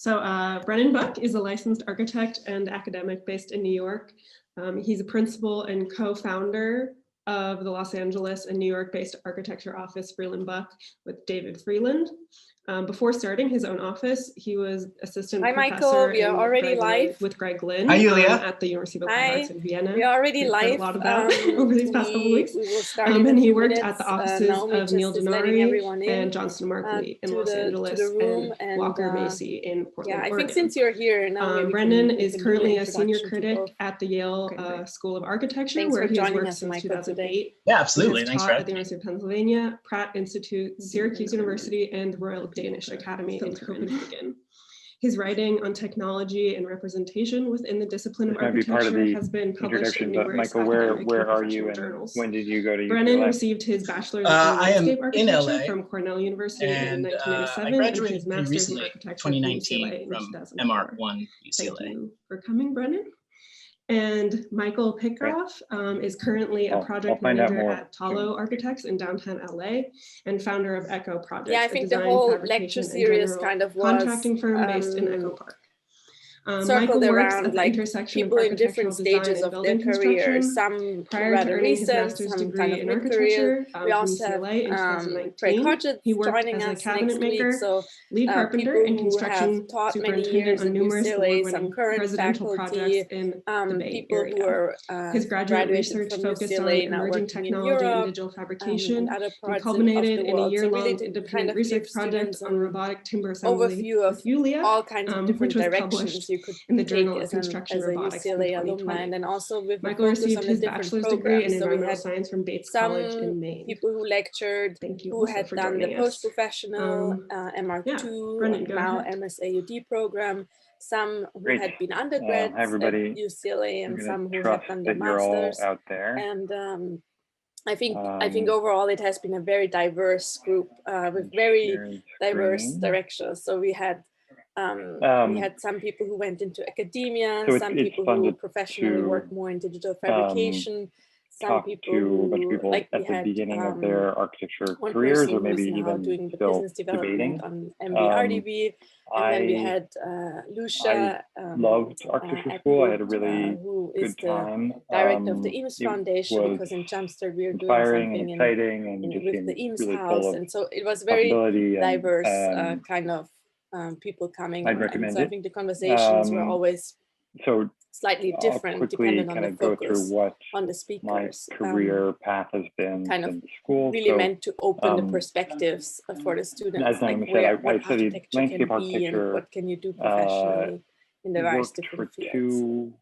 Brennan Buck is a licensed architect and academic based in New York. He's a principal and co-founder of the Los Angeles and New York-based architecture office Brennan Buck with David Freeland. Before starting his own office, he was assistant professor with Greg Lynn at the University of Applied Arts in Vienna. We are already live. A lot about over these past couple of weeks. And he worked at the offices of Neil Denari and Johnston Markley in Los Angeles and Walker Macy in Portland, Oregon. I think since you're here now, Brennan is currently a senior critic at the Yale School of Architecture, where he has worked since 2008. Yeah, absolutely. Thanks for having me. At the University of Pennsylvania, Pratt Institute, Syracuse University, and the Royal Danish Academy in Copenhagen. His writing on technology and representation within the discipline of architecture has been published in numerous academic where are you journals. When did you go to UCLA? Brennan received his bachelor's in landscape architecture from Cornell University in 1997 and his master's in architecture from UCLA in 2004. MR1 UCLA. Thank you for coming, Brennan. And Michael Pickoff is currently a project manager at Talo Architects in downtown LA and founder of Echo Project. Yeah, I think the whole lecture series kind of was contracting firm based in Echo Park. Circled around like people in different stages of their career, some rather recent, some kind of mid-career. We also have Craig Hodgetts joining us next week, so people who have taught many years at UCLA, some current faculty, people who are his graduate research focused on emerging technology and digital fabrication, and culminated in a year-long independent research project on robotic timber assembly with Julia, all kinds of different which was directions you could in the Journal take of Construction as a Robotics UCLA alumni, and then also with Michael received his bachelor's degree in environmental science from Bates College in Maine. People who lectured, who had done the post-professional MR2, now MSAUD program, some who had been undergrads at UCLA, and some who had done the masters. Out there. And I think overall it has been a very diverse group with very diverse directions. So we had some people who went into academia, some people who professionally worked more in digital fabrication, some people who, like we had beginning of their architecture one careers, person or maybe who's now even doing the still business development debating. on MBRDB, and then we had Lucia. Loved architecture school. I had a really who is good time. the director of the Eames Foundation, because in JumpStart we are doing something with the Eames really House, and so it was very diverse kind of people coming. And so I think the conversations were always slightly different depending on the focus on the speakers. My career path has been kind of school, really meant to open the perspectives for the students, like what architecture can be and what can you do professionally in the various different fields.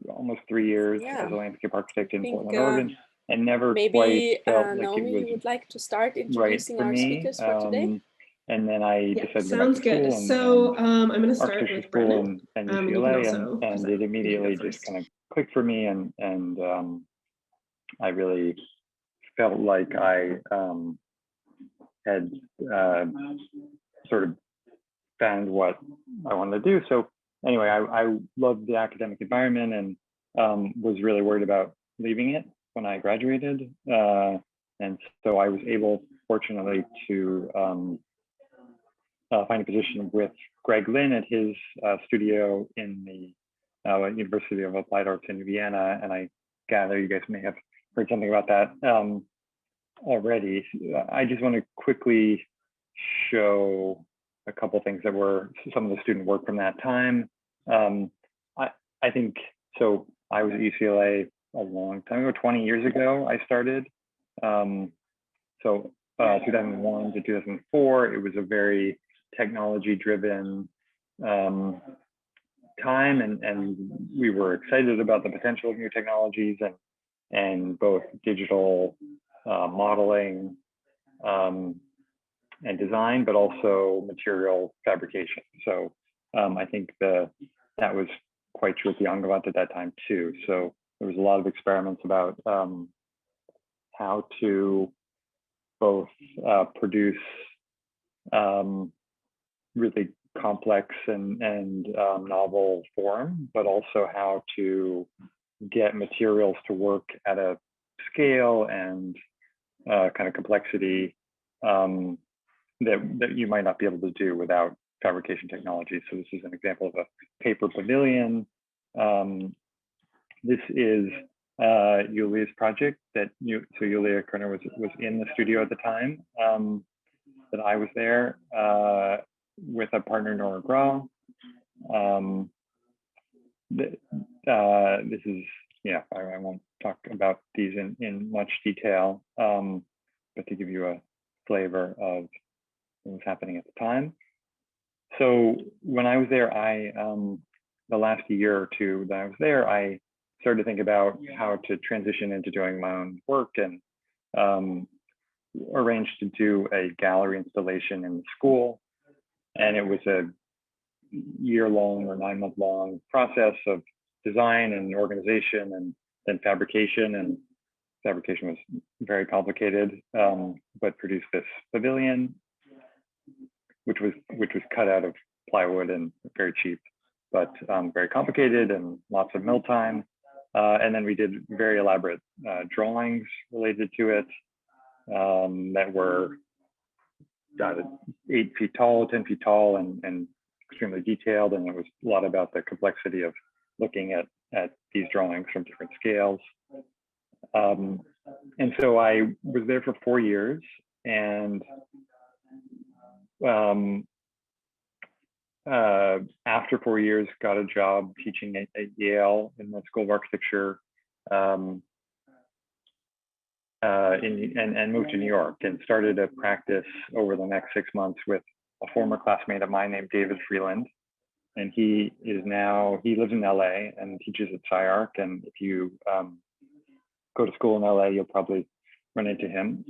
Almost 3 years as a landscape architect in Portland, Oregon, and never maybe quite felt like Naomi, you would like to start introducing our speakers for today? And then I decided sounds good. So I'm going to start with Brennan and UCLA, and it immediately just kind of clicked for me, and I really felt like I had sort of found what I wanted to do. So anyway, I loved the academic environment and was really worried about leaving it when I graduated, and so I was able, fortunately, to find a position with Greg Lynn at his studio in the University of Applied Arts in Vienna, and I gather you guys may have heard something about that already. I just want to quickly show a couple things that were some of the student work from that time. I think, so I was at UCLA a long time ago, 20 years ago I started. 2001 to 2004, it was a very technology-driven time, and we were excited about the potential of new technologies and both digital modeling and design, but also material fabrication. So I think that was quite true at the Angevat at that time too. So there was a lot of experiments about how to both produce really complex and novel form, but also how to get materials to work at a scale and kind of complexity that you might not be able to do without fabrication technology. So this is an example of a paper pavilion. This is Yulia's project so Yulia Kerner was in the studio at the time that I was there with a partner, Nora Grau. This is, I won't talk about these in much detail, but to give you a flavor of what was happening at the time. So when I was there, the last year or two that I was there, I started to think about how to transition into doing my own work, and arranged to do a gallery installation in the school. And it was a year-long or 9-month-long process of design and organization and then fabrication. And fabrication was very complicated, but produced this pavilion, which was cut out of plywood and very cheap, but very complicated and lots of mill time. And then we did very elaborate drawings related to it that were 8 feet tall, 10 feet tall, and extremely detailed. And it was a lot about the complexity of looking at these drawings from different scales. And so I was there for 4 years, and after 4 years, got a job teaching at Yale in the School of Architecture, and moved to New York and started a practice over the next 6 months with a former classmate of mine named David Freeland. And he lives in LA and teaches at SciArc. And if you go to school in LA, you'll probably run into him.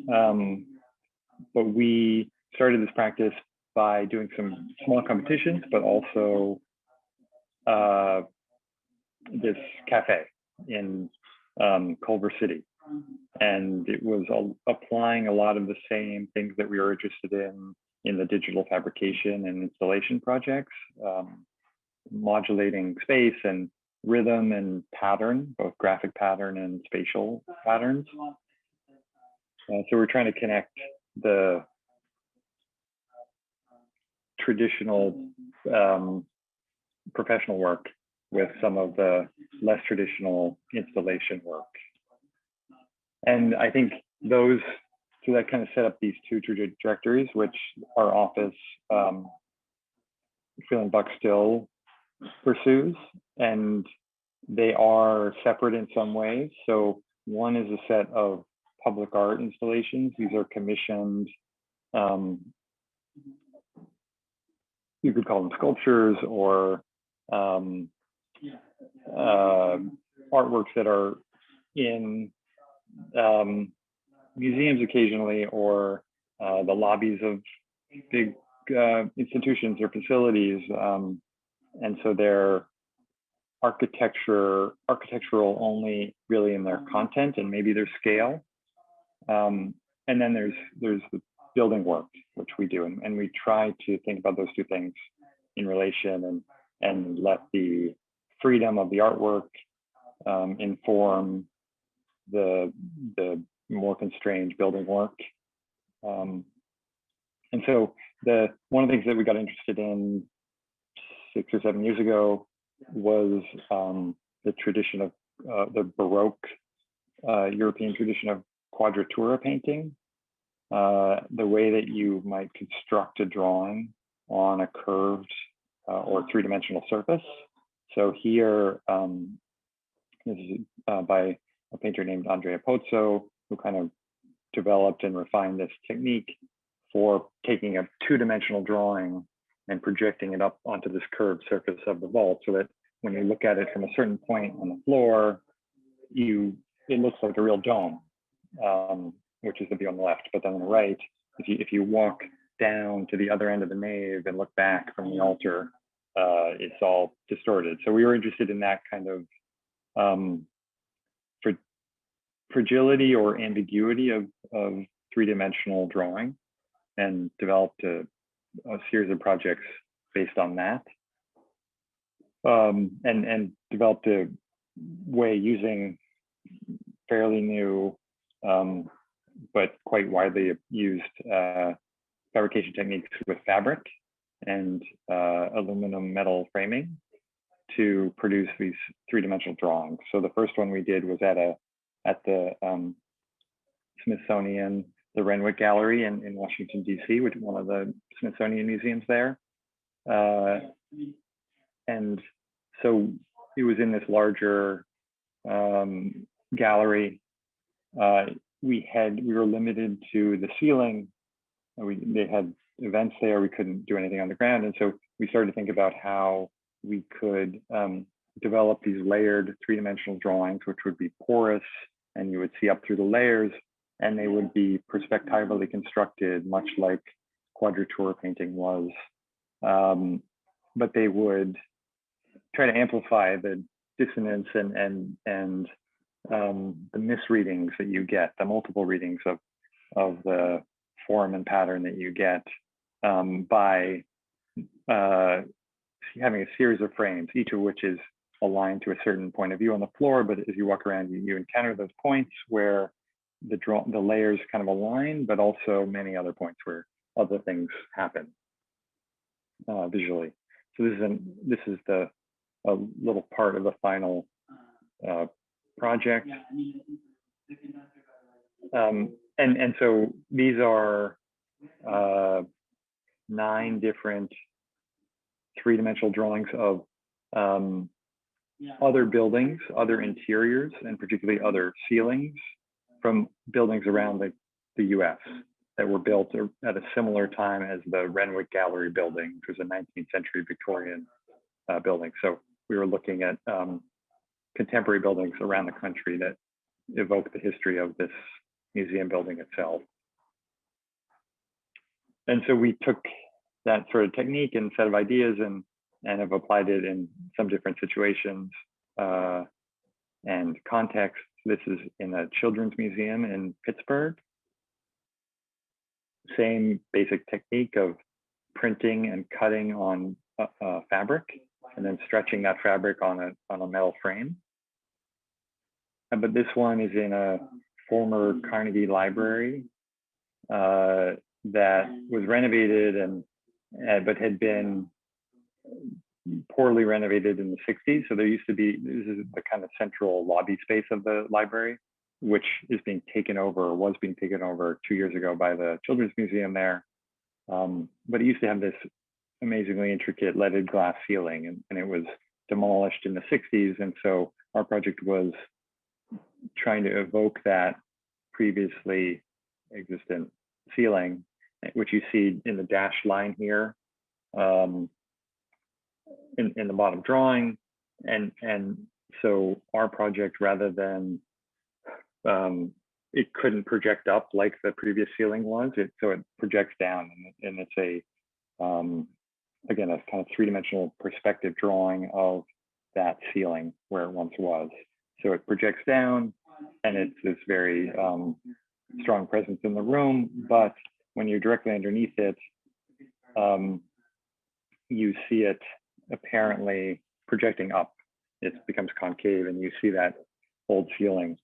But we started this practice by doing some small competitions, but also this cafe in Culver City. And it was applying a lot of the same things that we were interested in the digital fabrication and installation projects, modulating space and rhythm and pattern, both graphic pattern and spatial patterns. So we're trying to connect the traditional professional work with some of the less traditional installation work. And I think so that kind of set up these two trajectories, which our office, Brennan Buck, still pursues, and they are separate in some ways. So one is a set of public art installations. These are commissioned, you could call them sculptures or artworks that are in museums occasionally, or the lobbies of big institutions or facilities. And so they're architectural only really in their content and maybe their scale. And then there's the building work, which we do. And we try to think about those two things in relation and let the freedom of the artwork inform the more constrained building work. And so one of the things that we got interested in 6 or 7 years ago was the tradition of the Baroque European tradition of quadratura painting, the way that you might construct a drawing on a curved or three-dimensional surface. So here, this is by a painter named Andrea Pozzo, who kind of developed and refined this technique for taking a two-dimensional drawing and projecting it up onto this curved surface of the vault, so that when you look at it from a certain point on the floor, it looks like a real dome, which is the view on the left. But then on the right, if you walk down to the other end of the nave and look back from the altar, it's all distorted. So we were interested in that kind of fragility or ambiguity of three-dimensional drawing, and developed a series of projects based on that, and developed a way using fairly new but quite widely used fabrication techniques with fabric and aluminum metal framing to produce these three-dimensional drawings. So the first one we did was at the Smithsonian, the Renwick Gallery in Washington, D.C., which is one of the Smithsonian museums there. And so it was in this larger gallery. We were limited to the ceiling. They had events there. We couldn't do anything on the ground. And so we started to think about how we could develop these layered three-dimensional drawings, which would be porous, and you would see up through the layers, and they would be perspectively constructed, much like quadrature painting was. But they would try to amplify the dissonance and the misreadings that you get, the multiple readings of the form and pattern that you get by having a series of frames, each of which is aligned to a certain point of view on the floor. But as you walk around, you encounter those points where the layers kind of align, but also many other points where other things happen visually. So this is a little part of the final project. And so these are 9 different three-dimensional drawings of other buildings, other interiors, and particularly other ceilings from buildings around the US that were built at a similar time as the Renwick Gallery building, which was a 19th century Victorian building. So we were looking at contemporary buildings around the country that evoke the history of this museum building itself. And so we took that sort of technique and set of ideas and have applied it in some different situations and contexts. This is in a children's museum in Pittsburgh. Same basic technique of printing and cutting on fabric and then stretching that fabric on a metal frame. But this one is in a former Carnegie Library that was renovated but had been poorly renovated in the 60s. So there used to be, this is the kind of central lobby space of the library, which is being taken over, or was being taken over 2 years ago by the Children's Museum there. But it used to have this amazingly intricate leaded glass ceiling, and it was demolished in the 60s. And so our project was trying to evoke that previously existent ceiling, which you see in the dashed line here in the bottom drawing. And so our project, rather than it couldn't project up like the previous ceiling was, so it projects down, and it's a again, a kind of three-dimensional perspective drawing of that ceiling where it once was. So it projects down, and it's this very strong presence in the room. But when you're directly underneath it, you see it apparently projecting up. It becomes concave, and you see that old ceiling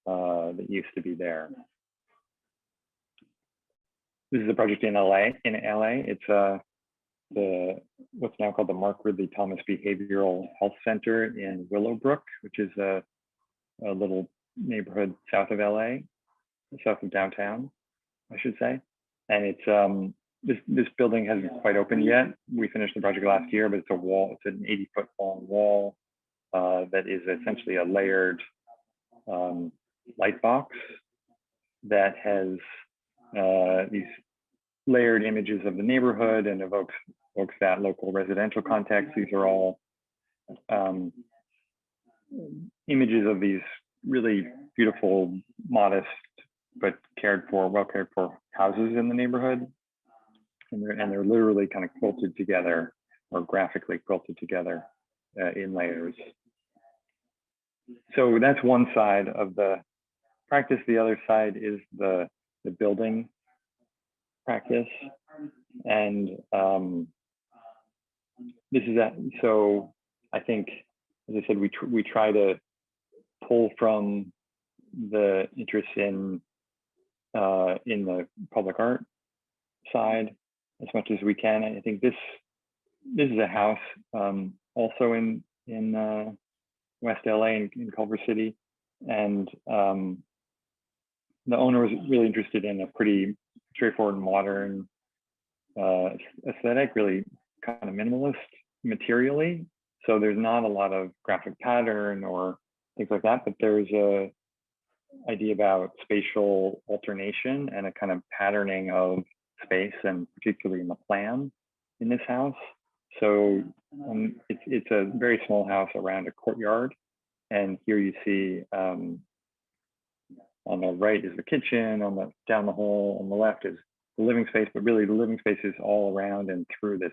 that used to be there. This is a project in LA. It's what's now called the Mark Ridley Thomas Behavioral Health Center in Willowbrook, which is a little neighborhood south of LA, south of downtown, I should say. And it's this building hasn't quite opened yet. We finished the project last year, but it's a wall. It's an 80-foot long wall that is essentially a layered light box that has these layered images of the neighborhood and evokes that local residential context. These are all images of these really beautiful, modest, but well cared for houses in the neighborhood. And they're literally kind of quilted together, or graphically quilted together in layers. So that's one side of the practice. The other side is the building practice. And this is that. So I think, as I said, we try to pull from the interest in the public art side, as much as we can. I think this is a house also in West LA in Culver City, and the owner was really interested in a pretty straightforward modern aesthetic, really kind of minimalist materially. So there's not a lot of graphic pattern or things like that, but there's a idea about spatial alternation and a kind of patterning of space, and particularly in the plan in this house. So it's a very small house around a courtyard, and here you see on the right is the kitchen, down the hall on the left is the living space, but really the living space is all around and through this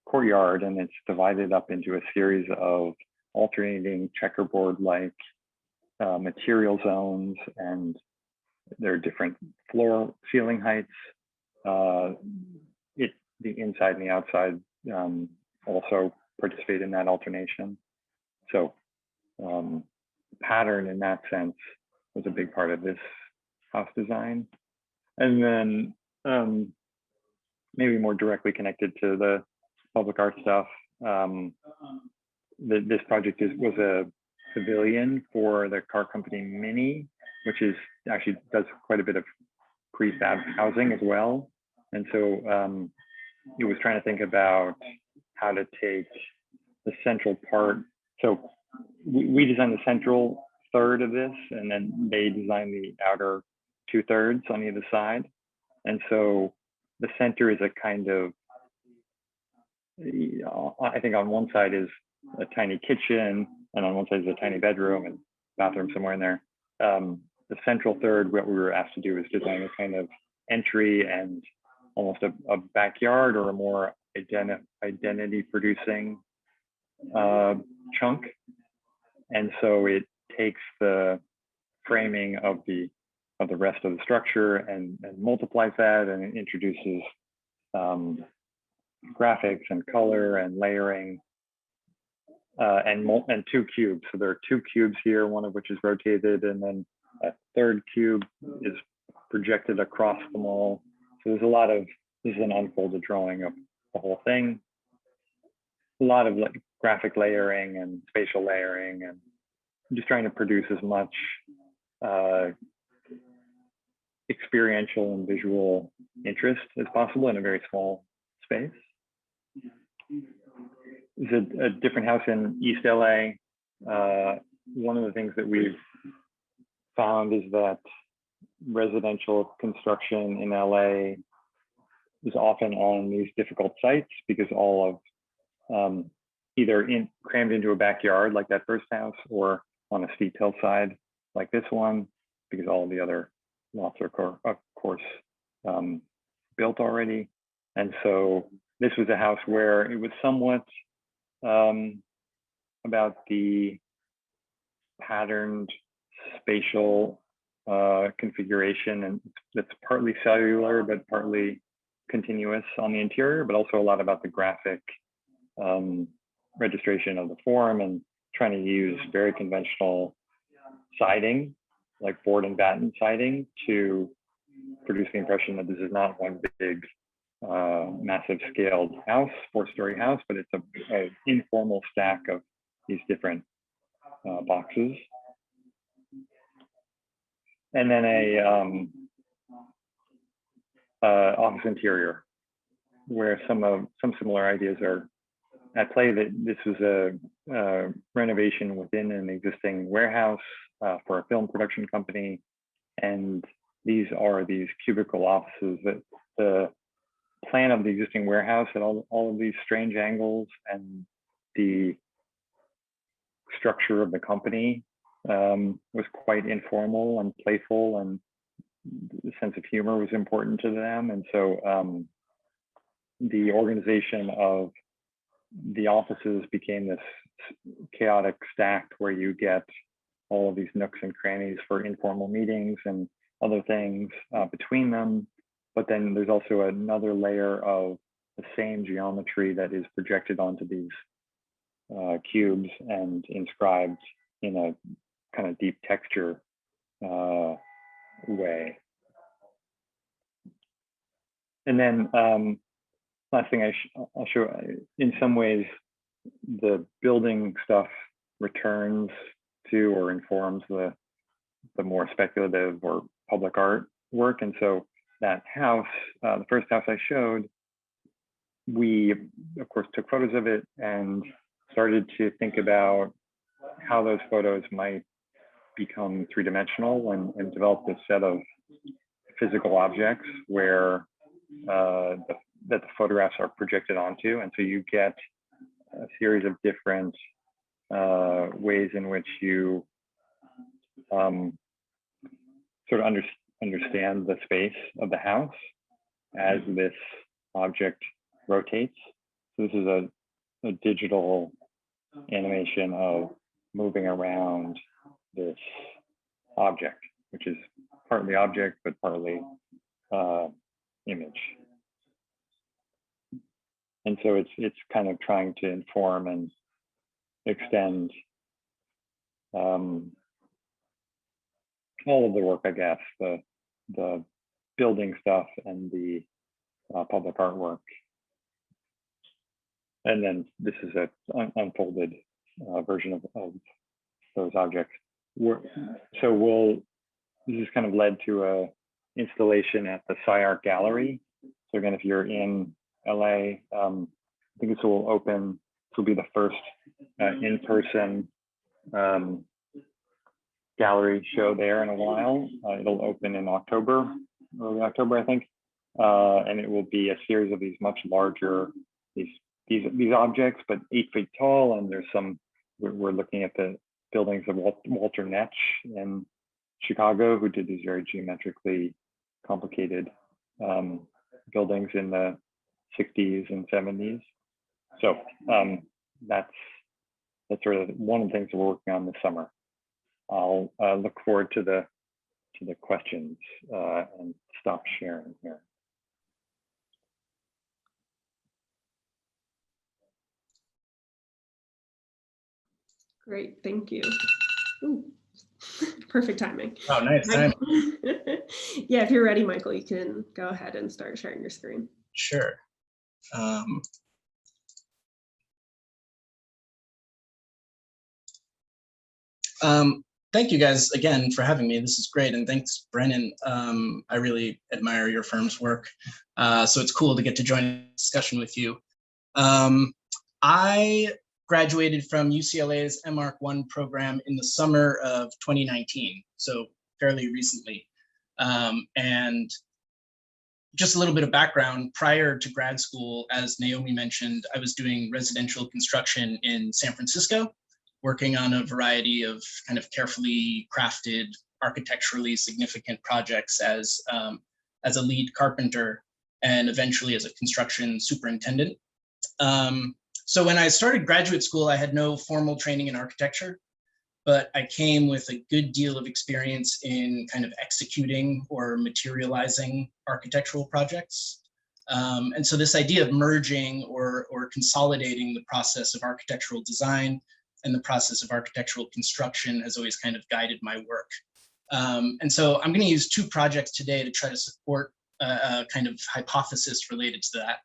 courtyard, and it's divided up into a series of alternating checkerboard-like material zones, and there are different floor ceiling heights. The inside and the outside also participate in that alternation. So pattern in that sense was a big part of this house design. And then maybe more directly connected to the public art stuff, this project was a pavilion for the car company Mini, which actually does quite a bit of prefab housing as well. And so it was trying to think about how to take the central part. So we designed the central third of this, and then they designed the outer 2/3 on either side. And so the center is a kind of, I think on one side is a tiny kitchen, and on one side is a tiny bedroom and bathroom somewhere in there. The central third, what we were asked to do is design a kind of entry and almost a backyard or a more identity producing chunk. And so it takes the framing of the rest of the structure and multiplies that, and it introduces graphics and color and layering and 2 cubes. So there are 2 cubes here, one of which is rotated, and then a third cube is projected across them all. So there's a lot of, this is an unfolded drawing of the whole thing. A lot of like graphic layering and spatial layering, and just trying to produce as much experiential and visual interest as possible in a very small space. It's a different house in East LA. One of the things that we've found is that residential construction in LA is often on these difficult sites because all of either crammed into a backyard like that first house, or on a steep hillside like this one, because all of the other lots are of course built already. And so this was a house where it was somewhat about the patterned spatial configuration, and that's partly cellular but partly continuous on the interior, but also a lot about the graphic registration of the form, and trying to use very conventional siding, like board and batten siding, to produce the impression that this is not one big massive scaled house, 4-story house, but it's a informal stack of these different boxes. And then a office interior, where some similar ideas are at play. That this was a renovation within an existing warehouse for a film production company, and these are these cubicle offices. That the plan of the existing warehouse had all of these strange angles, and the structure of the company was quite informal and playful, and the sense of humor was important to them. And so the organization of the offices became this chaotic stack where you get all of these nooks and crannies for informal meetings and other things between them. But then there's also another layer of the same geometry that is projected onto these cubes and inscribed in a kind of deep texture way. And then last thing I'll show, in some ways, the building stuff returns to or informs the more speculative or public art work. And so that house, the first house I showed, we of course took photos of it and started to think about how those photos might become three-dimensional and develop this set of physical objects where that the photographs are projected onto. And so you get a series of different ways in which you sort of understand the space of the house as this object rotates. So this is a digital animation of moving around this object, which is partly object, but partly image. And so it's kind of trying to inform and extend all of the work, I guess, the building stuff and the public artwork. And then this is an unfolded version of those objects. So this has kind of led to a installation at the SciArt Gallery. So again, if you're in LA, I think this will open, this will be the first in-person gallery show there in a while. It'll open in October, early October, I think. And it will be a series of these much larger, these objects, but 8 feet tall. And there's some, we're looking at the buildings of Walter Netsch in Chicago, who did these very geometrically complicated buildings in the 60s and 70s. So that's sort of one of the things that we're working on this summer. I'll look forward to the questions and stop sharing here. Great, thank you. Ooh, perfect timing. Oh, nice timing. Yeah, if you're ready, Michael, you can go ahead and start sharing your screen. Sure. Thank you guys again for having me. This is great. And thanks, Brennan. I really admire your firm's work. So it's cool to get to join a discussion with you. I graduated from UCLA's MArch-1 program in the summer of 2019, so fairly recently. And just a little bit of background, prior to grad school, as Naomi mentioned, I was doing residential construction in San Francisco, working on a variety of kind of carefully crafted, architecturally significant projects as a lead carpenter and eventually as a construction superintendent. So when I started graduate school, I had no formal training in architecture, but I came with a good deal of experience in kind of executing or materializing architectural projects. And so this idea of merging or consolidating the process of architectural design and the process of architectural construction has always kind of guided my work. And so I'm going to use 2 projects today to try to support a kind of hypothesis related to that.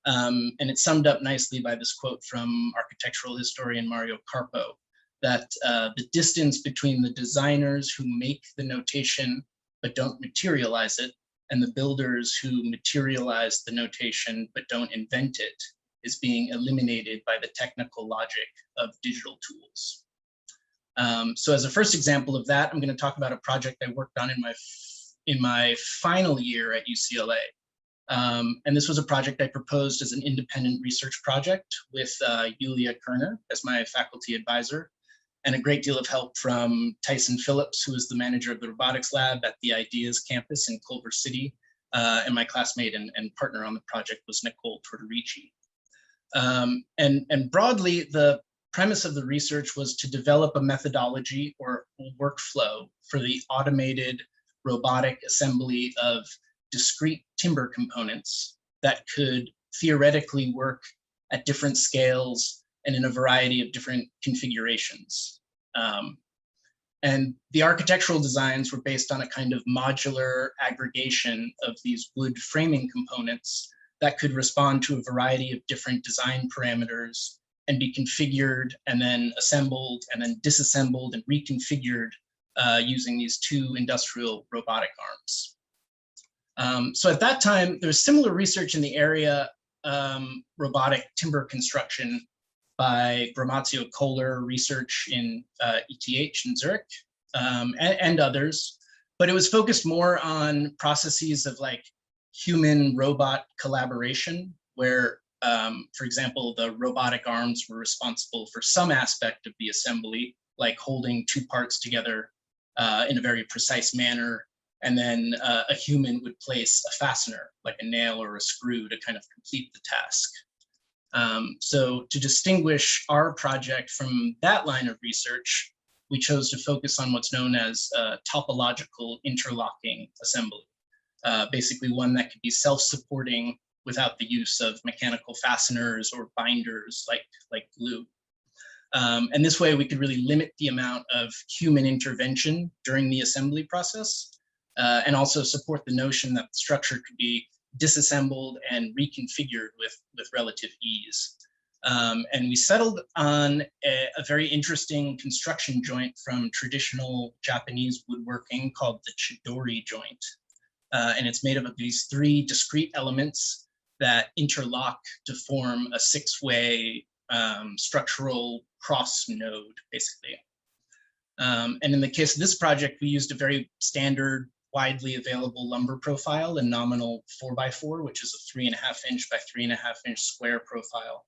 And it's summed up nicely by this quote from architectural historian Mario Carpo, that the distance between the designers who make the notation but don't materialize it and the builders who materialize the notation but don't invent it is being eliminated by the technical logic of digital tools. So as a first example of that, I'm going to talk about a project I worked on in my final year at UCLA. And this was a project I proposed as an independent research project with Yulia Kerner as my faculty advisor, and a great deal of help from Tyson Phillips, who is the manager of the robotics lab at the Ideas campus in Culver City, and my classmate and partner on the project was Nicole Tortorici. And broadly, the premise of the research was to develop a methodology or workflow for the automated robotic assembly of discrete timber components that could theoretically work at different scales and in a variety of different configurations. And the architectural designs were based on a kind of modular aggregation of these wood framing components that could respond to a variety of different design parameters and be configured and then assembled and then disassembled and reconfigured using these two industrial robotic arms. So at that time, there was similar research in the area, robotic timber construction by Gramazio Kohler research in ETH in Zurich and others, but it was focused more on processes of like human robot collaboration, where, for example, the robotic arms were responsible for some aspect of the assembly, like holding two parts together in a very precise manner. And then a human would place a fastener, like a nail or a screw, to kind of complete the task. So to distinguish our project from that line of research, we chose to focus on what's known as topological interlocking assembly, basically one that could be self-supporting without the use of mechanical fasteners or binders like glue. And this way we could really limit the amount of human intervention during the assembly process, and also support the notion that the structure could be disassembled and reconfigured with relative ease. And we settled on a very interesting construction joint from traditional Japanese woodworking called the chidori joint. And it's made up of these three discrete elements that interlock to form a six-way structural cross node, basically. And in the case of this project, we used a very standard, widely available lumber profile, a nominal 4x4, which is a 3.5 inch by 3.5 inch square profile.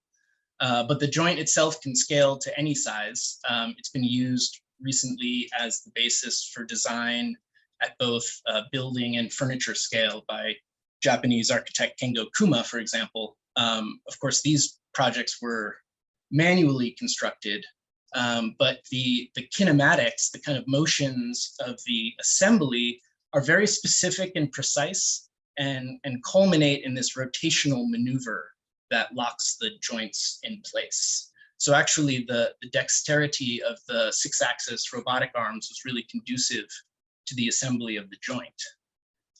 But the joint itself can scale to any size. It's been used recently as the basis for design at both building and furniture scale by Japanese architect Kengo Kuma, for example. Of course, these projects were manually constructed, but the kinematics, the kind of motions of the assembly, are very specific and precise and culminate in this rotational maneuver that locks the joints in place. So actually the dexterity of the 6-axis robotic arms was really conducive to the assembly of the joint.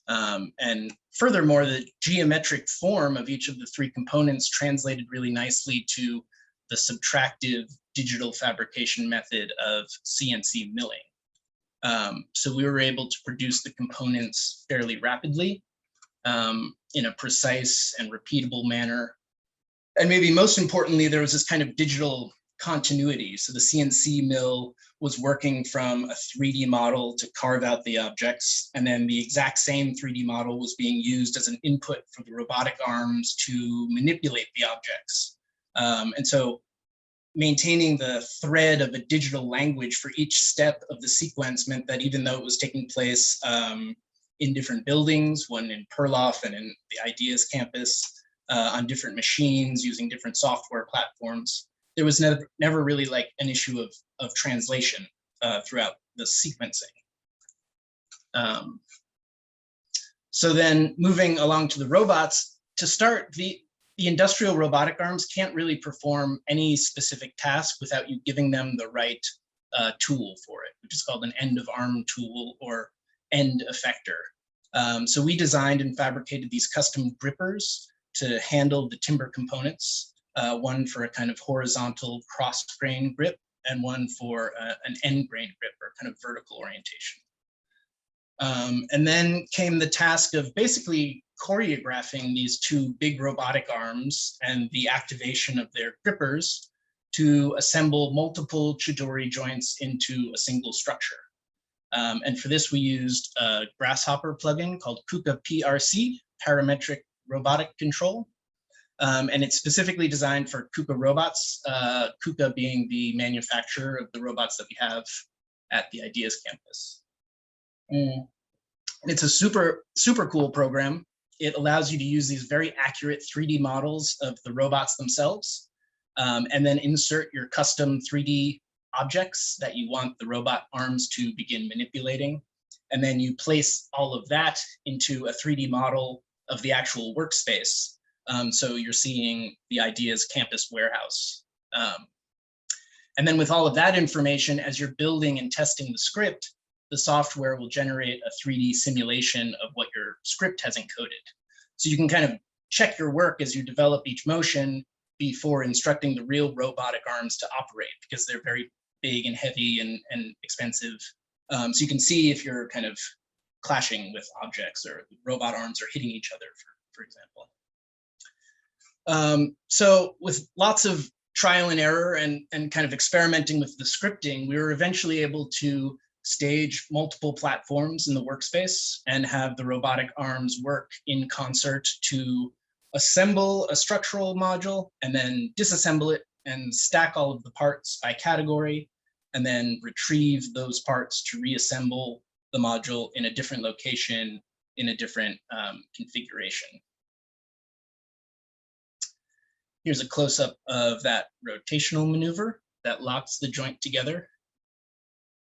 And furthermore, the geometric form of each of the three components translated really nicely to the subtractive digital fabrication method of CNC milling. So we were able to produce the components fairly rapidly in a precise and repeatable manner. And maybe most importantly, there was this kind of digital continuity. So the CNC mill was working from a 3D model to carve out the objects. And then the exact same 3D model was being used as an input for the robotic arms to manipulate the objects. And so maintaining the thread of a digital language for each step of the sequence meant that even though it was taking place in different buildings, one in Perloff and in the Ideas campus, on different machines using different software platforms, there was never really like an issue of translation throughout the sequencing. So then moving along to the robots, to start, the industrial robotic arms can't really perform any specific task without you giving them the right tool for it, which is called an end of arm tool or end effector. So we designed and fabricated these custom grippers to handle the timber components, one for a kind of horizontal cross grain grip and one for an end grain grip or kind of vertical orientation. And then came the task of basically choreographing these two big robotic arms and the activation of their grippers to assemble multiple chidori joints into a single structure. And for this, we used a Grasshopper plugin called KUKA PRC, Parametric Robotic Control. And it's specifically designed for KUKA robots, KUKA being the manufacturer of the robots that we have at the Ideas campus. It's a super, super cool program. It allows you to use these very accurate 3D models of the robots themselves, and then insert your custom 3D objects that you want the robot arms to begin manipulating. And then you place all of that into a 3D model of the actual workspace. So you're seeing the Ideas campus warehouse. And then with all of that information, as you're building and testing the script, the software will generate a 3D simulation of what your script has encoded. So you can kind of check your work as you develop each motion before instructing the real robotic arms to operate, because they're very big and heavy and expensive. So you can see if you're kind of clashing with objects or robot arms are hitting each other, for example. So with lots of trial and error and kind of experimenting with the scripting, we were eventually able to stage multiple platforms in the workspace and have the robotic arms work in concert to assemble a structural module and then disassemble it and stack all of the parts by category, and then retrieve those parts to reassemble the module in a different location in a different configuration. Here's a close-up of that rotational maneuver that locks the joint together.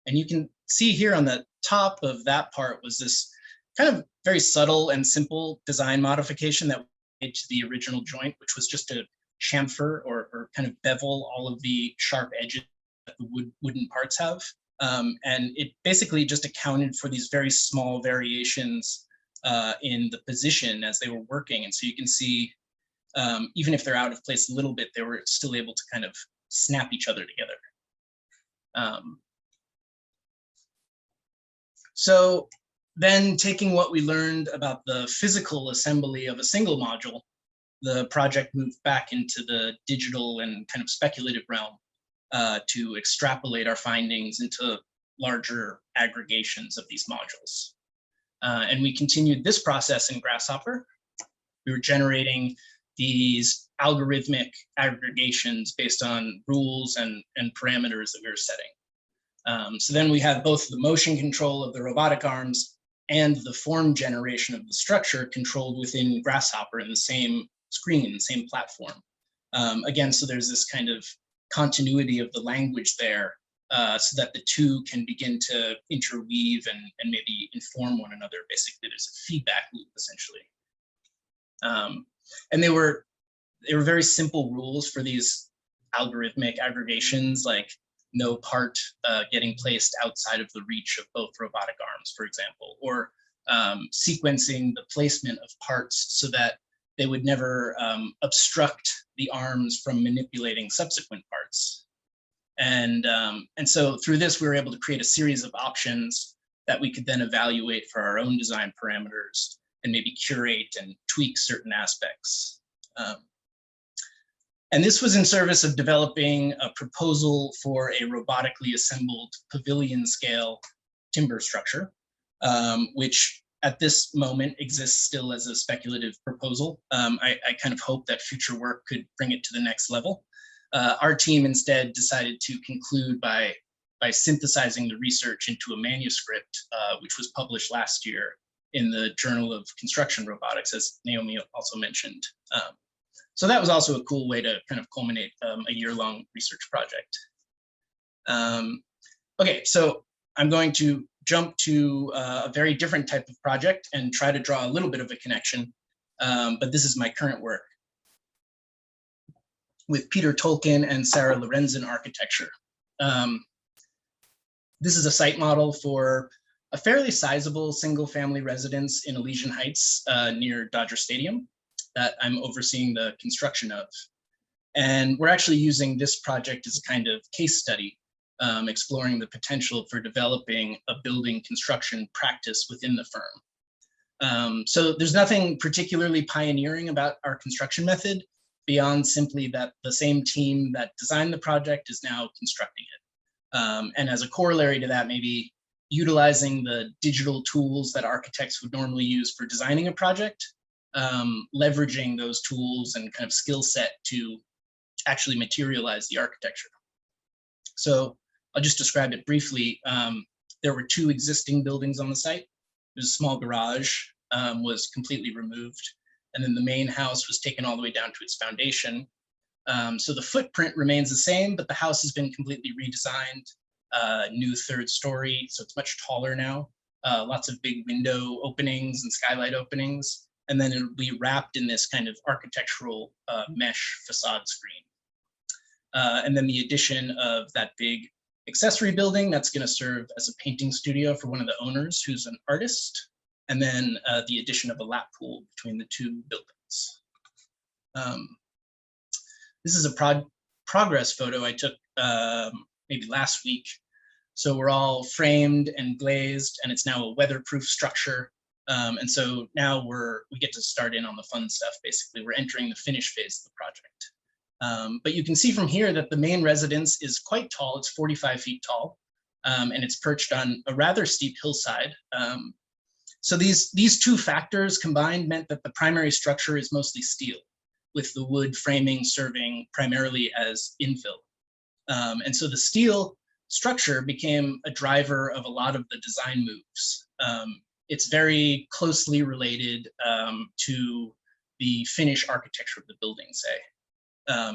And you can see here on the top of that part was this kind of very subtle and simple design modification that we made to the original joint, which was just to chamfer or kind of bevel all of the sharp edges that the wooden parts have. And it basically just accounted for these very small variations in the position as they were working. And so you can see, even if they're out of place a little bit, they were still able to kind of snap each other together. So then, taking what we learned about the physical assembly of a single module, the project moved back into the digital and kind of speculative realm to extrapolate our findings into larger aggregations of these modules. And we continued this process in Grasshopper. We were generating these algorithmic aggregations based on rules and parameters that we were setting. So then we have both the motion control of the robotic arms and the form generation of the structure controlled within Grasshopper in the same screen, the same platform. Again, so there's this kind of continuity of the language there, so that the two can begin to interweave and maybe inform one another. Basically, there's a feedback loop, essentially. And they were very simple rules for these algorithmic aggregations, like no part getting placed outside of the reach of both robotic arms, for example, or sequencing the placement of parts so that they would never obstruct the arms from manipulating subsequent parts. And so through this, we were able to create a series of options that we could then evaluate for our own design parameters and maybe curate and tweak certain aspects. And this was in service of developing a proposal for a robotically assembled pavilion scale timber structure, which at this moment exists still as a speculative proposal. I kind of hope that future work could bring it to the next level. Our team instead decided to conclude by synthesizing the research into a manuscript, which was published last year in the Journal of Construction Robotics, as Naomi also mentioned. So that was also a cool way to kind of culminate a year-long research project. Okay, so I'm going to jump to a very different type of project and try to draw a little bit of a connection, but this is my current work with Peter Tolkien and Sarah Lorenzen architecture. This is a site model for a fairly sizable single-family residence in Elysian Heights near Dodger Stadium that I'm overseeing the construction of. And we're actually using this project as a kind of case study, exploring the potential for developing a building construction practice within the firm. So there's nothing particularly pioneering about our construction method beyond simply that the same team that designed the project is now constructing it. And as a corollary to that, maybe utilizing the digital tools that architects would normally use for designing a project, leveraging those tools and kind of skill set to actually materialize the architecture. So I'll just describe it briefly. There were two existing buildings on the site. There's a small garage was completely removed, and then the main house was taken all the way down to its foundation. So the footprint remains the same, but the house has been completely redesigned, new third story, so it's much taller now, lots of big window openings and skylight openings, and then it'll be wrapped in this kind of architectural mesh facade screen. And then the addition of that big accessory building that's going to serve as a painting studio for one of the owners who's an artist, and then the addition of a lap pool between the two buildings. This is a progress photo I took maybe last week. So we're all framed and glazed, and it's now a weatherproof structure. And so now we get to start in on the fun stuff. Basically, we're entering the finish phase of the project. But you can see from here that the main residence is quite tall. It's 45 feet tall, and it's perched on a rather steep hillside. So these two factors combined meant that the primary structure is mostly steel, with the wood framing serving primarily as infill. And so the steel structure became a driver of a lot of the design moves. It's very closely related to the finish architecture of the building, say.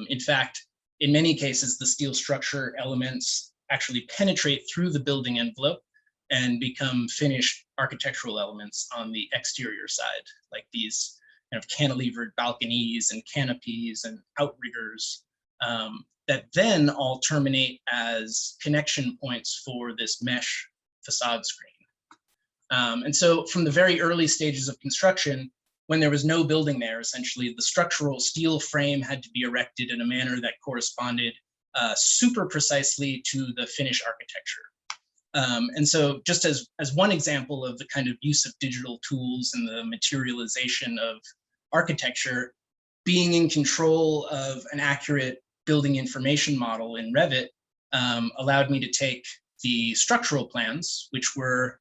In fact, in many cases, the steel structure elements actually penetrate through the building envelope and become finished architectural elements on the exterior side, like these kind of cantilevered balconies and canopies and outriggers that then all terminate as connection points for this mesh facade screen. And so from the very early stages of construction, when there was no building there, essentially the structural steel frame had to be erected in a manner that corresponded super precisely to the finish architecture. And so just as one example of the kind of use of digital tools and the materialization of architecture, being in control of an accurate building information model in Revit allowed me to take the structural plans, which were,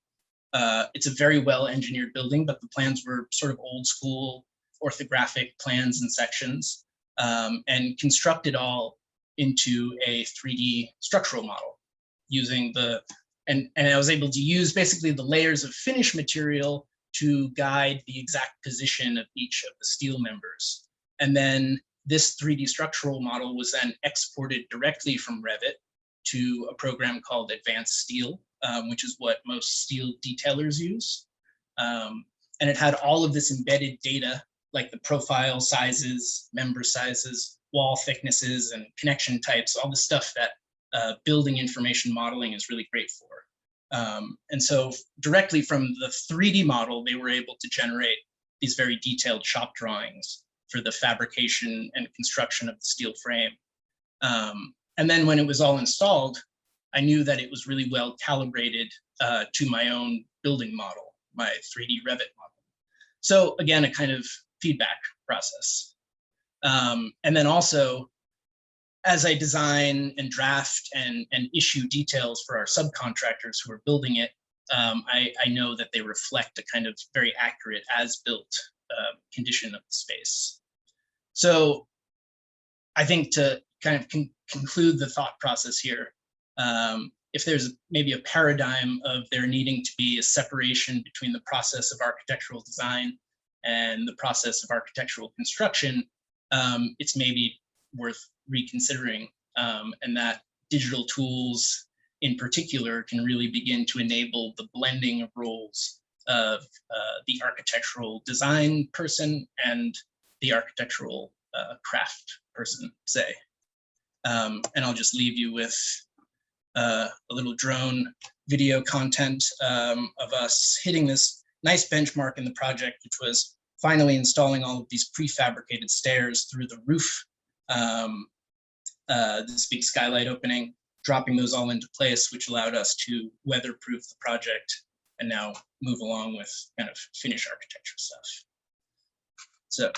it's a very well engineered building, but the plans were sort of old school orthographic plans and sections, and construct it all into a 3D structural model using and I was able to use basically the layers of finish material to guide the exact position of each of the steel members. And then this 3D structural model was then exported directly from Revit to a program called Advanced Steel, which is what most steel detailers use. And it had all of this embedded data, like the profile sizes, member sizes, wall thicknesses, and connection types, all the stuff that building information modeling is really great for. And so directly from the 3D model, they were able to generate these very detailed shop drawings for the fabrication and construction of the steel frame. And then when it was all installed, I knew that it was really well calibrated to my own building model, my 3D Revit model. So again, a kind of feedback process. And then also, as I design and draft and issue details for our subcontractors who are building it, I know that they reflect a kind of very accurate as-built condition of the space. So I think to kind of conclude the thought process here, if there's maybe a paradigm of there needing to be a separation between the process of architectural design and the process of architectural construction, it's maybe worth reconsidering, and that digital tools in particular can really begin to enable the blending of roles of the architectural design person and the architectural craft person, say. And I'll just leave you with a little drone video content of us hitting this nice benchmark in the project, which was finally installing all of these prefabricated stairs through the roof, this big skylight opening, dropping those all into place, which allowed us to weatherproof the project and now move along with kind of finish architecture stuff. So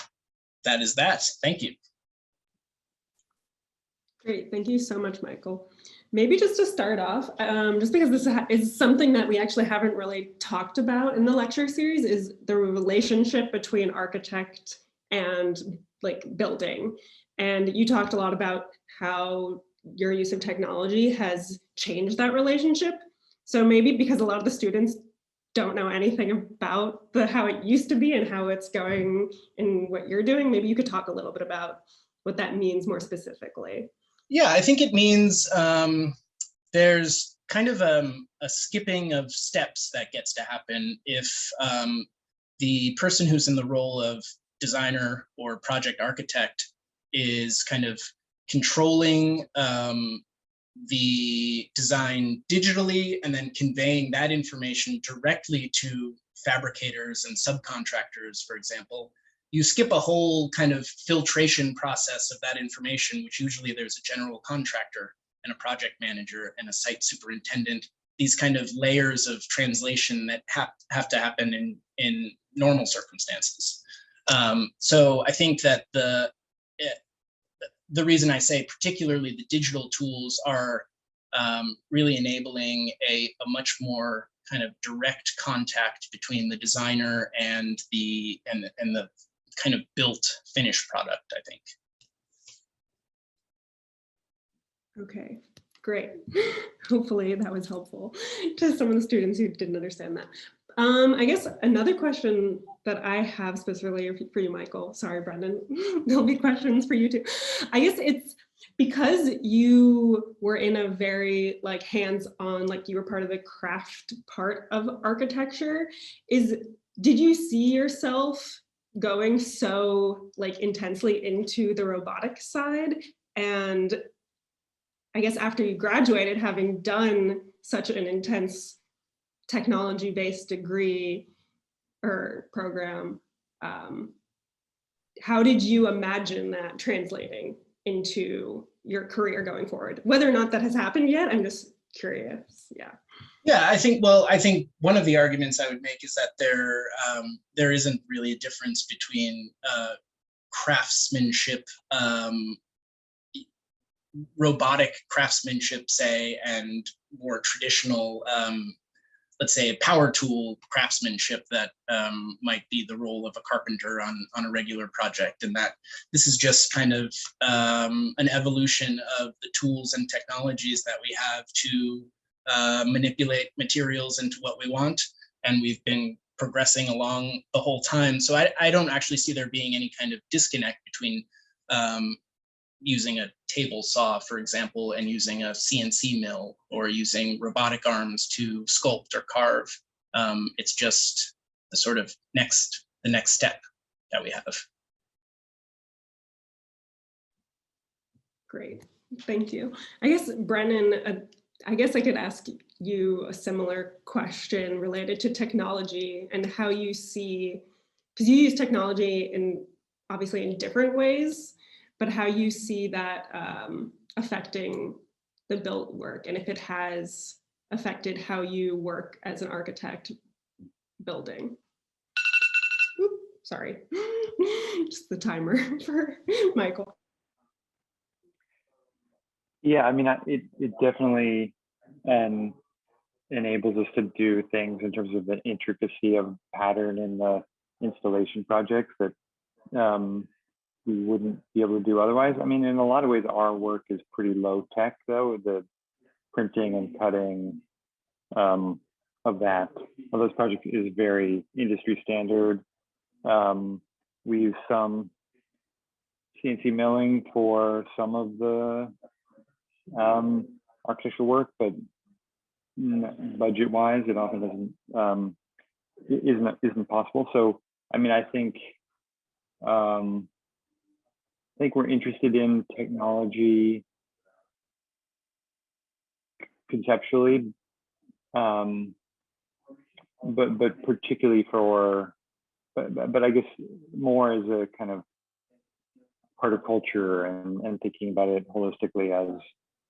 that is that. Thank you. Great, thank you so much, Michael. Maybe just to start off, just because this is something that we actually haven't really talked about in the lecture series, is the relationship between architect and like building. And you talked a lot about how your use of technology has changed that relationship. So maybe because a lot of the students don't know anything about how it used to be and how it's going in what you're doing, maybe you could talk a little bit about what that means more specifically. Yeah, I think it means there's kind of a skipping of steps that gets to happen if the person who's in the role of designer or project architect is kind of controlling the design digitally and then conveying that information directly to fabricators and subcontractors, for example, you skip a whole kind of filtration process of that information, which usually there's a general contractor and a project manager and a site superintendent, these kind of layers of translation that have to happen in normal circumstances. So I think that the reason I say particularly the digital tools are really enabling a much more kind of direct contact between the designer and the kind of built finished product, I think. Okay, great. Hopefully that was helpful to some of the students who didn't understand that. I guess another question that I have specifically for you, Michael, sorry, Brendan, there'll be questions for you too. I guess it's because you were in a very like hands-on, like you were part of the craft part of architecture, did you see yourself going so like intensely into the robotic side? And I guess after you graduated, having done such an intense technology-based degree or program, how did you imagine that translating into your career going forward? Whether or not that has happened yet, I'm just curious. Yeah. Yeah, I think one of the arguments I would make is that there isn't really a difference between craftsmanship, robotic craftsmanship, say, and more traditional, let's say, power tool craftsmanship that might be the role of a carpenter on a regular project. And that this is just kind of an evolution of the tools and technologies that we have to manipulate materials into what we want. And we've been progressing along the whole time. So I don't actually see there being any kind of disconnect between using a table saw, for example, and using a CNC mill, or using robotic arms to sculpt or carve. It's just the sort of the next step that we have. Great, thank you. I guess, Brennan, I guess I could ask you a similar question related to technology and how you see, because you use technology obviously in different ways, but how you see that affecting the built work, and if it has affected how you work as an architect building. Oop, sorry, just the timer for Michael. Yeah, I mean, it definitely enables us to do things in terms of the intricacy of pattern in the installation projects that we wouldn't be able to do otherwise. I mean, in a lot of ways, our work is pretty low tech, though. The printing and cutting of those projects is very industry standard. We use some CNC milling for some of the architectural work, but budget-wise, it often isn't possible. So, I mean, I think we're interested in technology conceptually, but particularly but I guess more as a kind of part of culture and thinking about it holistically as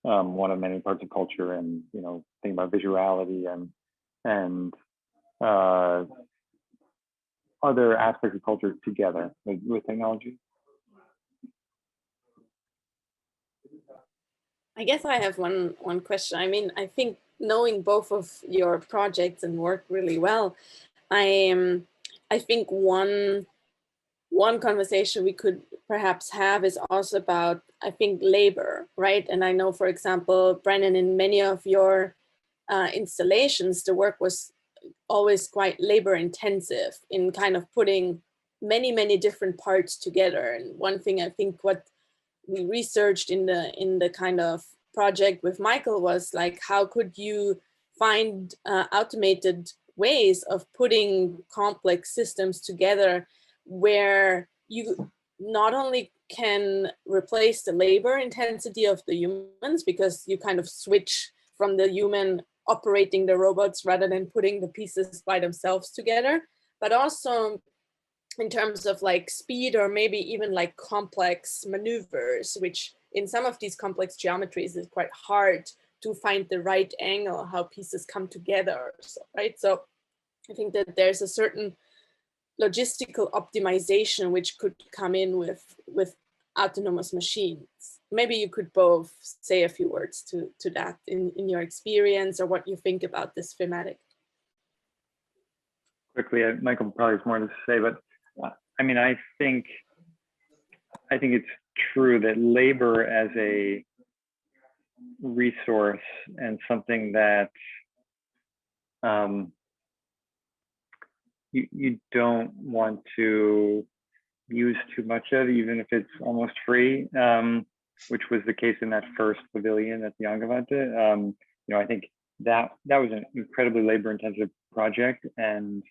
one of many parts of culture, and thinking about visuality and other aspects of culture together with technology. I guess I have one question. I mean, I think knowing both of your projects and work really well, I think one conversation we could perhaps have is also about, I think, labor, right? And I know, for example, Brennan, in many of your installations, the work was always quite labor intensive in kind of putting many different parts together. And one thing I think what we researched in the kind of project with Michael was like, how could you find automated ways of putting complex systems together where you not only can replace the labor intensity of the humans, because you kind of switch from the human operating the robots rather than putting the pieces by themselves together, but also in terms of like speed or maybe even like complex maneuvers, which in some of these complex geometries is quite hard to find the right angle, how pieces come together, right? So I think that there's a certain logistical optimization which could come in with autonomous machines. Maybe you could both say a few words to that in your experience, or what you think about this thematic. Quickly, Michael probably has more to say, but I mean, I think it's true that labor as a resource and something that you don't want to use too much of, even if it's almost free, which was the case in that first pavilion at the Angewandte. You know, I think that was an incredibly labor-intensive project, and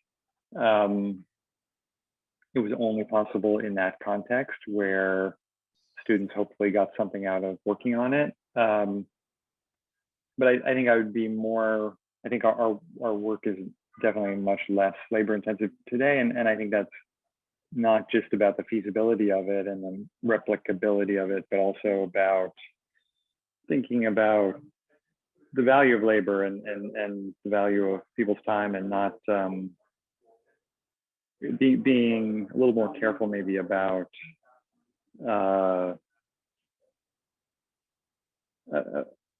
it was only possible in that context where students hopefully got something out of working on it. But I think I would be more, I think our work is definitely much less labor intensive today. And I think that's not just about the feasibility of it and the replicability of it, but also about thinking about the value of labor and the value of people's time, and not being a little more careful maybe about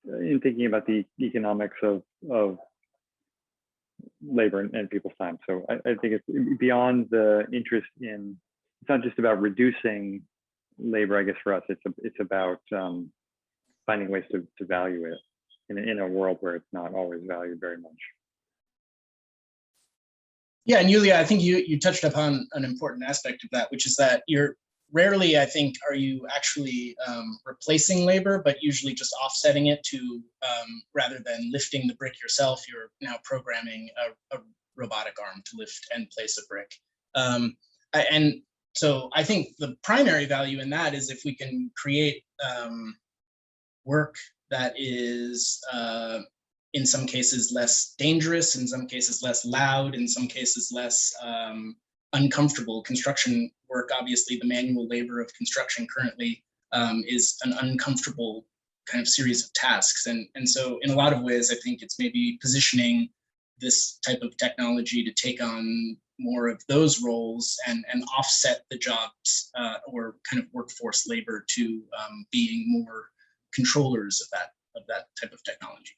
in thinking about the economics of labor and people's time. So I think it's beyond the interest in, it's not just about reducing labor, I guess for us, it's about finding ways to value it in a world where it's not always valued very much. Yeah, and Yulia, I think you touched upon an important aspect of that, which is that you're rarely, I think, are you actually replacing labor, but usually just offsetting it to, rather than lifting the brick yourself, you're now programming a robotic arm to lift and place a brick. And so I think the primary value in that is if we can create work that is, in some cases, less dangerous, in some cases, less loud, in some cases, less uncomfortable. Construction work, obviously, the manual labor of construction currently is an uncomfortable kind of series of tasks. And so in a lot of ways, I think it's maybe positioning this type of technology to take on more of those roles and offset the jobs or kind of workforce labor to being more controllers of that type of technology.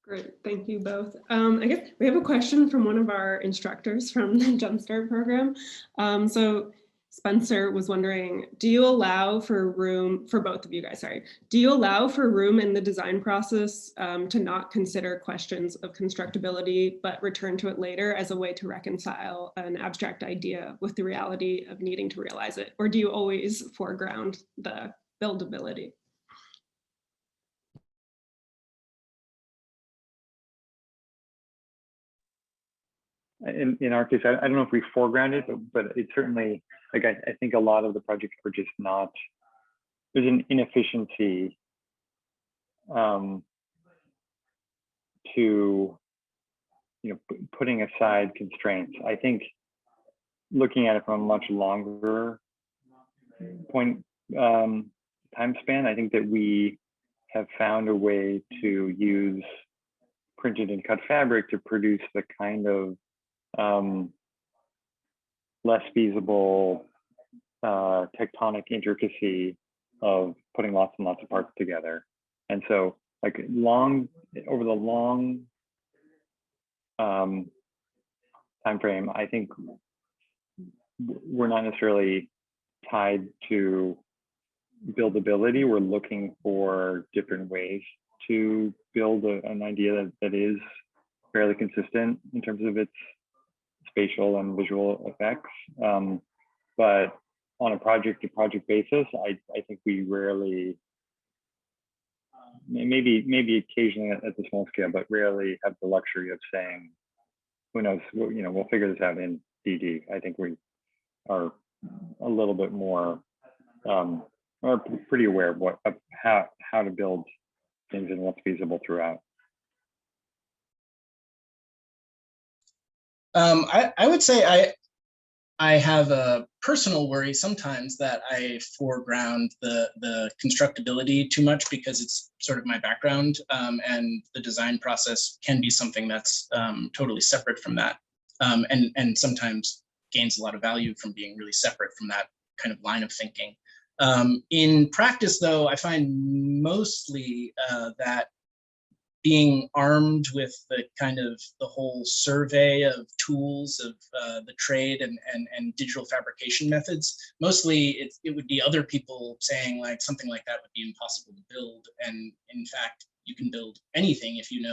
Great, thank you both. I guess we have a question from one of our instructors from the JumpStart program. So Spencer was wondering, do you allow for room, for both of you guys, sorry, do you allow for room in the design process to not consider questions of constructability, but return to it later as a way to reconcile an abstract idea with the reality of needing to realize it? Or do you always foreground the buildability? In our case, I don't know if we foreground it, but it's certainly, like, I think a lot of the projects are just not, there's an inefficiency to, you know, putting aside constraints. I think looking at it from a much longer point time span, I think that we have found a way to use printed and cut fabric to produce the kind of less feasible tectonic intricacy of putting lots and lots of parts together. And so, like, over the long time frame, I think we're not necessarily tied to buildability. We're looking for different ways to build an idea that is fairly consistent in terms of its spatial and visual effects. But on a project-to-project basis, I think we rarely, maybe occasionally at the small scale, but rarely have the luxury of saying, who knows, you know, we'll figure this out in DD. I think we are a little bit more, or pretty aware of how to build things and what's feasible throughout. I would say I have a personal worry sometimes that I foreground the constructability too much because it's sort of my background, and the design process can be something that's totally separate from that, and sometimes gains a lot of value from being really separate from that kind of line of thinking. In practice, though, I find mostly that being armed with the kind of the whole survey of tools of the trade and digital fabrication methods, mostly it would be other people saying like something like that would be impossible to build. And in fact, you can build anything if you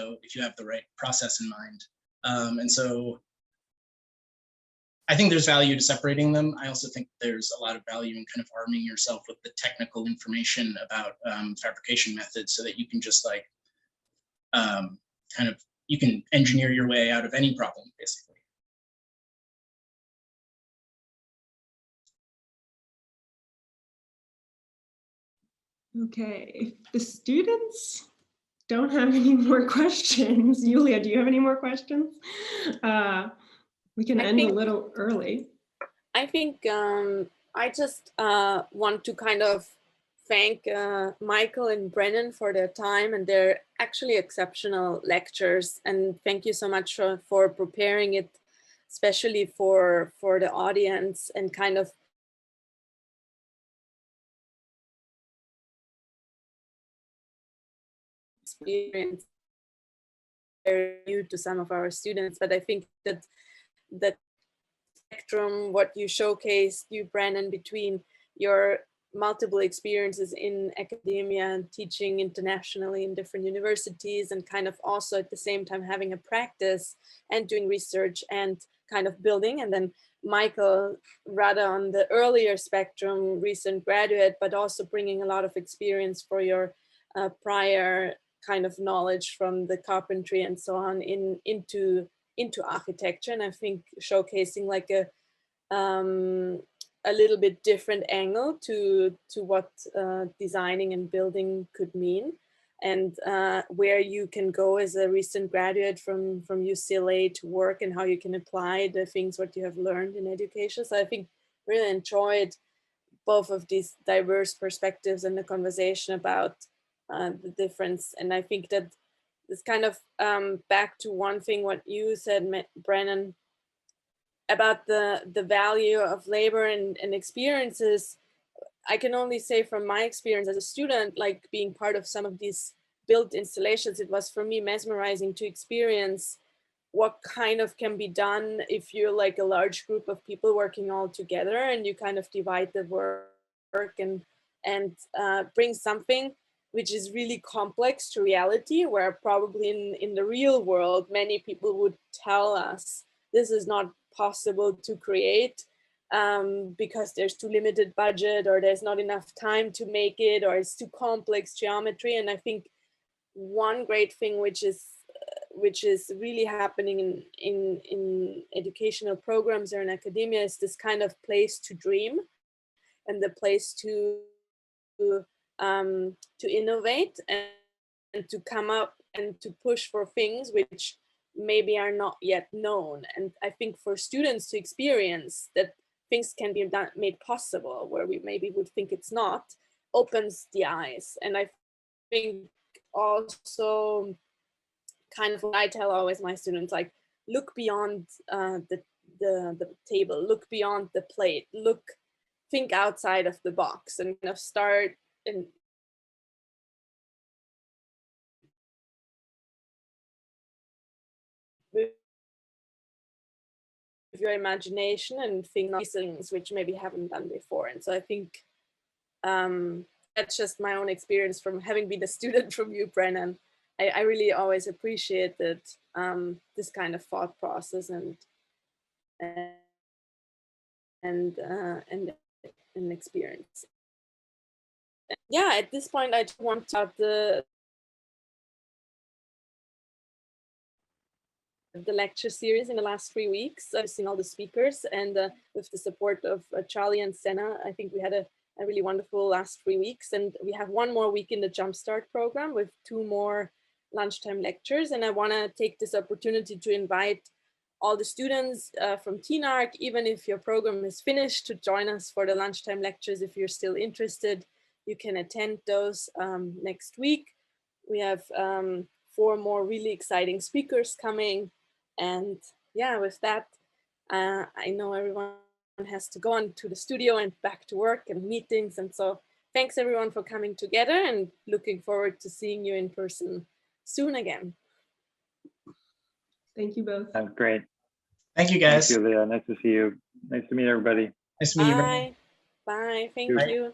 have the right process in mind. And so I think there's value to separating them. I also think there's a lot of value in kind of arming yourself with the technical information about fabrication methods so that you can just like you can engineer your way out of any problem, basically. Okay, if the students don't have any more questions, Julia, do you have any more questions? We can end a little early. I think I just want to kind of thank Michael and Brennan for their time and their actually exceptional lectures. And thank you so much for preparing it, especially for the audience and kind of experience very new to some of our students. But I think that spectrum, what you showcased, you, Brennan, between your multiple experiences in academia and teaching internationally in different universities and kind of also at the same time having a practice and doing research and kind of building. And then Michael, rather on the earlier spectrum, recent graduate, but also bringing a lot of experience for your prior kind of knowledge from the carpentry and so on into architecture. And I think showcasing like a little bit different angle to what designing and building could mean, and where you can go as a recent graduate from UCLA to work and how you can apply the things what you have learned in education. So I think really enjoyed both of these diverse perspectives and the conversation about the difference. And I think that it's kind of back to one thing what you said, Brennan, about the value of labor and experiences. I can only say from my experience as a student, like being part of some of these built installations, it was for me mesmerizing to experience what kind of can be done if you're like a large group of people working all together and you kind of divide the work and bring something which is really complex to reality, where probably in the real world, many people would tell us this is not possible to create because there's too limited budget or there's not enough time to make it or it's too complex geometry. And I think one great thing which is really happening in educational programs or in academia is this kind of place to dream and the place to innovate and to come up and to push for things which maybe are not yet known. And I think for students to experience that things can be made possible where we maybe would think it's not, opens the eyes. And I think also kind of what I tell always my students, like, look beyond the table, look beyond the plate, think outside of the box and kind of start and with your imagination and think things which maybe haven't done before. And so I think that's just my own experience from having been a student from you, Brennan. I really always appreciated this kind of thought process and experience. Yeah, at this point, I just want to have the lecture series in the last 3 weeks. I've seen all the speakers, and with the support of Charlie and Senna, I think we had a really wonderful last 3 weeks. And we have one more week in the JumpStart program with 2 more lunchtime lectures. And I want to take this opportunity to invite all the students from TNARC, even if your program is finished, to join us for the lunchtime lectures. If you're still interested, you can attend those next week. We have 4 more really exciting speakers coming. And yeah, with that, I know everyone has to go on to the studio and back to work and meetings. And so thanks everyone for coming together, and looking forward to seeing you in person soon again. Thank you both. That's great. Thank you, guys. Thank you, Leah. Nice to see you. Nice to meet everybody. Nice to meet you. Bye. Bye. Thank you.